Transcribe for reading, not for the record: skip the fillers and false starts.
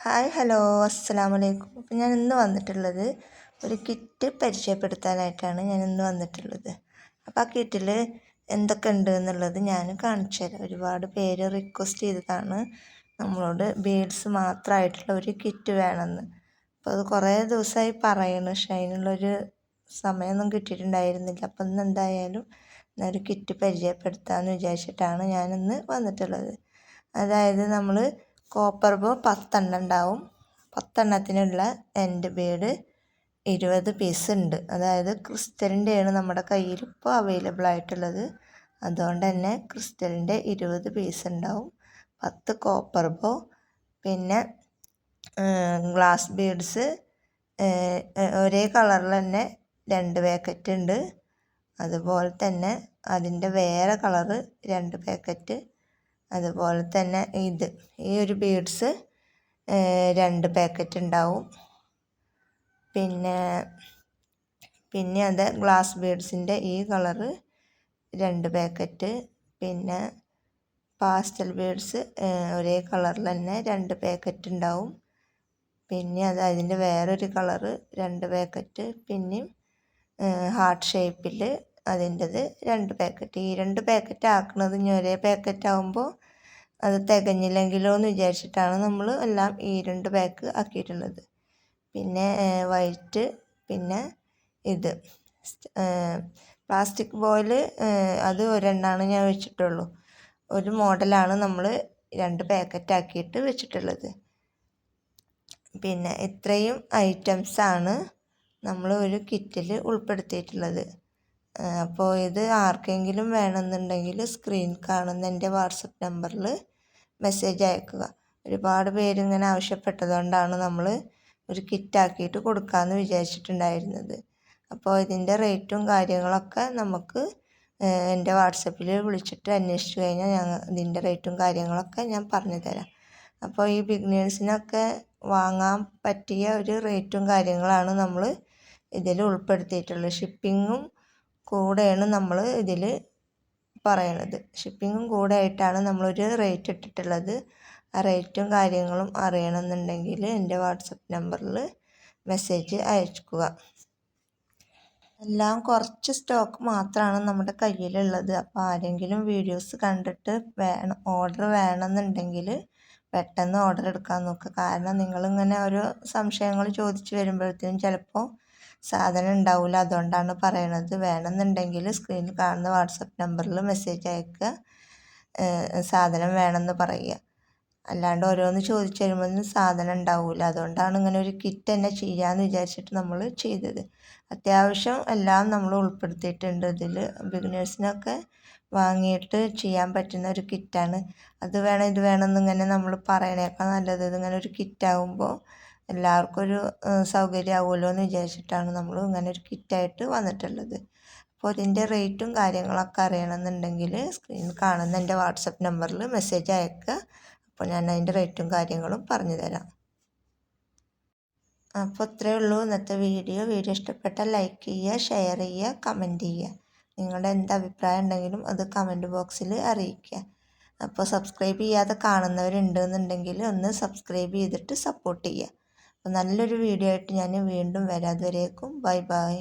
Hi hello അസ്സലാമു അലൈക്കും. അപ്പം ഞാൻ ഇന്ന് വന്നിട്ടുള്ളത് ഒരു കിറ്റ് പരിചയപ്പെടുത്താനായിട്ടാണ് ഞാൻ ഇന്ന് വന്നിട്ടുള്ളത്. അപ്പോൾ ആ കിറ്റിൽ എന്തൊക്കെ ഉണ്ട് എന്നുള്ളത് ഞാൻ കാണിച്ചു തരാം. ഒരുപാട് പേര് റിക്വസ്റ്റ് ചെയ്തതാണ് നമ്മളോട് ബീഡ്സ് മാത്രമായിട്ടുള്ള ഒരു കിറ്റ് വേണമെന്ന്. അപ്പോൾ അത് കുറേ ദിവസമായി പറയണം, പക്ഷേ അതിനുള്ളൊരു സമയമൊന്നും കിട്ടിയിട്ടുണ്ടായിരുന്നില്ല. അപ്പം ഇന്ന് എന്തായാലും ഒരു കിറ്റ് പരിചയപ്പെടുത്താമെന്ന് വിചാരിച്ചിട്ടാണ് ഞാനിന്ന് വന്നിട്ടുള്ളത്. അതായത് നമ്മൾ കോപ്പർ ബോ 10 ഉണ്ടാവും. 10 എൻഡ് ബീഡ് 20 പീസ് ഉണ്ട്. അതായത് ക്രിസ്റ്റലിൻ്റെയാണ് നമ്മുടെ കയ്യിൽ ഇപ്പോൾ അവൈലബിൾ ആയിട്ടുള്ളത്. അതുകൊണ്ട് തന്നെ ക്രിസ്റ്റലിൻ്റെ 20 പീസ് ഉണ്ടാവും. 10 കോപ്പർ ബോ, പിന്നെ ഗ്ലാസ് ബീഡ്സ് ഒരേ കളറിൽ തന്നെ 2 പാക്കറ്റ് ഉണ്ട്. അതുപോലെ തന്നെ അതിൻ്റെ വേറെ കളറ് 2 പാക്കറ്റ്. അതുപോലെ തന്നെ ഈ ഒരു ബീഡ്സ് 2 പാക്കറ്റ് ഉണ്ടാവും. പിന്നെ അത് ഗ്ലാസ് ബീഡ്സിൻ്റെ ഈ കളറ് 2 പാക്കറ്റ്. പിന്നെ പാസ്റ്റൽ ബീഡ്സ് ഒരേ കളറിൽ തന്നെ 2 പാക്കറ്റ് ഉണ്ടാവും. പിന്നെ അതിൻ്റെ വേറൊരു കളറ് 2 പാക്കറ്റ്. പിന്നെയും ഹാർട്ട് ഷേപ്പിൽ അതിൻ്റെത് 2 പാക്കറ്റ്. ഈ 2 പാക്കറ്റ് ആക്കുന്നത് ഇനി ഒരേ പാക്കറ്റ് ആകുമ്പോൾ അത് തികഞ്ഞില്ലെങ്കിലോ എന്ന് വിചാരിച്ചിട്ടാണ് നമ്മൾ എല്ലാം ഈ 2 പാക്ക് ആക്കിയിട്ടുള്ളത്. പിന്നെ വൈറ്റ്, പിന്നെ ഇത് പ്ലാസ്റ്റിക് ബോയിൽ അത് ഒരെണ്ണമാണ് ഞാൻ വെച്ചിട്ടുള്ളൂ. ഒരു മോഡലാണ് നമ്മൾ 2 പാക്കറ്റ് ആക്കിയിട്ട് വെച്ചിട്ടുള്ളത്. പിന്നെ ഇത്രയും ഐറ്റംസാണ് നമ്മൾ ഒരു കിറ്റിൽ ഉൾപ്പെടുത്തിയിട്ടുള്ളത്. അപ്പോൾ ഇത് ആർക്കെങ്കിലും വേണമെന്നുണ്ടെങ്കിൽ സ്ക്രീൻ കാണുന്ന എൻ്റെ വാട്സപ്പ് നമ്പറിൽ മെസ്സേജ് അയക്കുക. ഒരുപാട് പേരിങ്ങനെ ആവശ്യപ്പെട്ടതുകൊണ്ടാണ് നമ്മൾ ഒരു കിറ്റാക്കിയിട്ട് കൊടുക്കാമെന്ന് വിചാരിച്ചിട്ടുണ്ടായിരുന്നത്. അപ്പോൾ ഇതിൻ്റെ റേറ്റും കാര്യങ്ങളൊക്കെ നമുക്ക് എൻ്റെ വാട്സപ്പിൽ വിളിച്ചിട്ട് അന്വേഷിച്ച് കഴിഞ്ഞാൽ ഇതിൻ്റെ റേറ്റും കാര്യങ്ങളൊക്കെ ഞാൻ പറഞ്ഞു തരാം. അപ്പോൾ ഈ ബിഗിനേഴ്സിനൊക്കെ വാങ്ങാൻ പറ്റിയ ഒരു റേറ്റും കാര്യങ്ങളാണ് നമ്മൾ ഇതിൽ ഉൾപ്പെടുത്തിയിട്ടുള്ളത്. ഷിപ്പിങ്ങും കൂടെയാണ് നമ്മൾ ഇതിൽ പറയണത്. ഷിപ്പിങ്ങും കൂടെ ആയിട്ടാണ് നമ്മളൊരു റേറ്റ് ഇട്ടിട്ടുള്ളത്. ആ റേറ്റും കാര്യങ്ങളും അറിയണമെന്നുണ്ടെങ്കിൽ എൻ്റെ വാട്സപ്പ് നമ്പറിൽ മെസ്സേജ് അയക്കുക. എല്ലാം കുറച്ച് സ്റ്റോക്ക് മാത്രമാണ് നമ്മുടെ കയ്യിലുള്ളത്. അപ്പോൾ ആരെങ്കിലും വീഡിയോസ് കണ്ടിട്ട് ഓർഡർ വേണമെന്നുണ്ടെങ്കിൽ പെട്ടെന്ന് ഓർഡർ എടുക്കാൻ നോക്കുക. കാരണം നിങ്ങളിങ്ങനെ ഓരോ സംശയങ്ങൾ ചോദിച്ച് വരുമ്പോഴത്തേനും ചിലപ്പോൾ സാധനം ഉണ്ടാവില്ല. അതുകൊണ്ടാണ് പറയണത്. വേണമെന്നുണ്ടെങ്കിൽ സ്ക്രീനിൽ കാണുന്ന വാട്സപ്പ് നമ്പറിൽ മെസ്സേജ് അയക്കുക, സാധനം വേണമെന്ന് പറയുക. അല്ലാണ്ട് ഓരോന്ന് ചോദിച്ചു വരുമ്പോൾ സാധനം ഉണ്ടാവില്ല. അതുകൊണ്ടാണ് ഇങ്ങനെ ഒരു കിറ്റ് തന്നെ ചെയ്യാമെന്ന് വിചാരിച്ചിട്ട് നമ്മൾ ചെയ്തത്. അത്യാവശ്യം എല്ലാം നമ്മൾ ഉൾപ്പെടുത്തിയിട്ടുണ്ട് ഇതിൽ. ബിഗിനേഴ്സിനൊക്കെ വാങ്ങിയിട്ട് ചെയ്യാൻ പറ്റുന്ന ഒരു കിറ്റാണ്. അത് വേണം ഇത് വേണം എന്നിങ്ങനെ നമ്മൾ പറയണേക്കാൾ നല്ലത് ഇതിങ്ങനെ ഒരു കിറ്റാകുമ്പോൾ എല്ലാവർക്കും ഒരു സൗകര്യമാവുമല്ലോ എന്ന് വിചാരിച്ചിട്ടാണ് നമ്മൾ ഇങ്ങനെ ഒരു കിറ്റായിട്ട് വന്നിട്ടുള്ളത്. അപ്പോൾ ഇതിൻ്റെ റേറ്റും കാര്യങ്ങളൊക്കെ അറിയണമെന്നുണ്ടെങ്കിൽ സ്ക്രീനിൽ കാണുന്ന എൻ്റെ വാട്സപ്പ് നമ്പറിൽ മെസ്സേജ് അയക്കുക. അപ്പോൾ ഞാൻ അതിൻ്റെ റേറ്റും കാര്യങ്ങളും പറഞ്ഞു തരാം. അപ്പോൾ ഇത്രയേ ഉള്ളൂ ഇന്നത്തെ വീഡിയോ. ഇഷ്ടപ്പെട്ടാൽ ലൈക്ക് ചെയ്യുക, ഷെയർ ചെയ്യുക, കമൻറ്റ് ചെയ്യുക. നിങ്ങളുടെ എന്ത് അഭിപ്രായം ഉണ്ടെങ്കിലും അത് കമൻറ്റ് ബോക്സിൽ അറിയിക്കുക. അപ്പോൾ സബ്സ്ക്രൈബ് ചെയ്യാതെ കാണുന്നവരുണ്ടെന്നുണ്ടെങ്കിൽ ഒന്ന് സബ്സ്ക്രൈബ് ചെയ്തിട്ട് സപ്പോർട്ട് ചെയ്യുക. അപ്പോൾ നല്ലൊരു വീഡിയോ ആയിട്ട് ഞാൻ വീണ്ടും വരാം. അതുവരേക്കും ബൈ ബൈ.